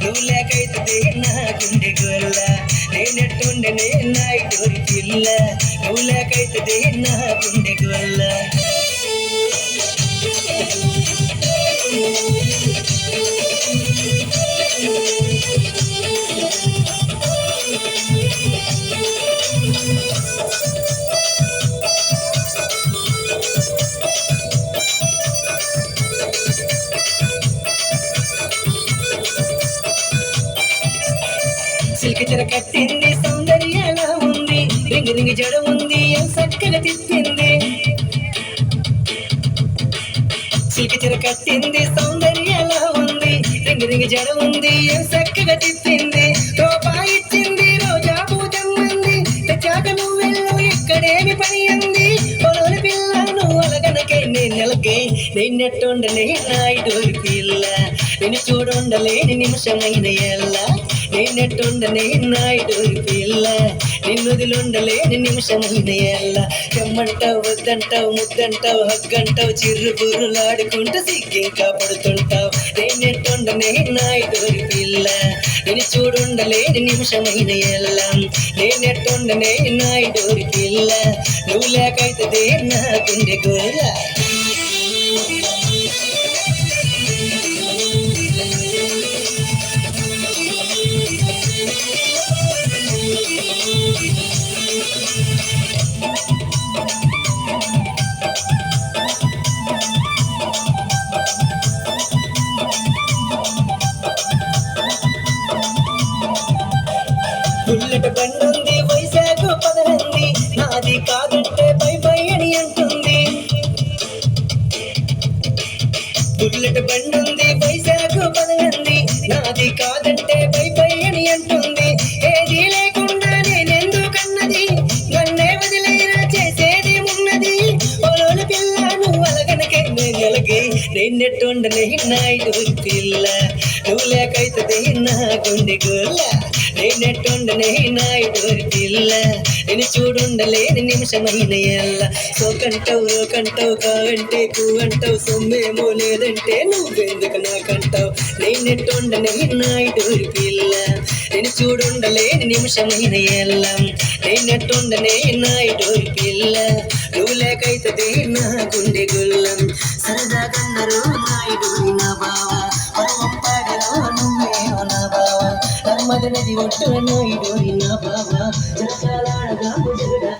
నువ్వు లేకైతుంది నా గుండె గొల్ల నేనెట్టుండనే నా ఇటోరి పిల్ల నువ్వు లేకైతుంది నా గుండె గొల్ల సిల్క్ చెర కట్టింది సౌందర్యాల ఉంది రింగి రింగి జడ ఉంది చక్కగా తిప్పింది సిల్క్ చెర కట్టింది సౌందర్యాల ఉంది రింగి రింగి జడ ఉంది చక్కగా తిప్పింది రూపాయి ఇచ్చింది రోజా పూజమ్మంది తెచ్చాక నువ్వు వెళ్ళు ఇక్కడేమి పని అంది పొలలు పిల్ల నువ్వు అలగనకే నేను నెలకే నిన్నెట్టుండలే నాయుడు పిల్ల నేను చూడుండలేని నిమిషమైన ఎల్లా నేనెట్టుండనే నాయుడు పిల్ల నిన్నుదిలుండలేని నిమిషమైన ఎల్ల చెమ్మంటావు వద్దంటావు ముద్దంటావు హగ్గంటావు చిర్రు బుర్రులాడుకుంటూ సిగ్గింకా పడుతుంటావు నేనెట్టుండనే నాయుడు పిల్ల నేను చూడుండలేని నిమిషమైన ఎల్ల నేనెట్టుండనే నాయుడు పిల్ల నువ్వు లేకైతుంది నా గుండె గోల బుల్లెట్ బండుంది వైశాఖ పదనంది నాది కాదంటే బై బై అని అంటుంది బుల్లెట్ బండుంది వైశాఖ పదనంది నాది కాదంటే బై బై అని అంటుంది ఏది లేకుండా నేనెందుకన్నది నన్నే వదిలేనా చేసేది ఉన్నది ఓలోల పిల్ల నువ్వు అలగనకే నేను ఎలగే నేనెట్టుండలే నాయుడు పిల్ల నువ్వు లేకైతుంది నా గుండె గొల్ల నేనెట్టుండనే నాయుడు పిల్ల నేను చూడుండలేని నిమిషమైన ఎల్ల సోకంటావు రోకంటావు కావంటే కూవంటావు సొమ్మేమో లేదంటే నువ్వెందుకు నాకంటావు నేనెట్టుండనే నాయుడు పిల్ల నేను చూడుండలేని నిమిషమైన ఎల్ల నేనెట్టుండనే నాయుడు పిల్ల నువ్వు లేకైతుంది నా గుండె గుల్లం సరదాగన్నారు నాయుడు నా బావ పరవంపాడిలో నువ్వేమో నా బావ మదనది ఒట్టున నాయుడు నా బావ జరకాలాడగా జగడా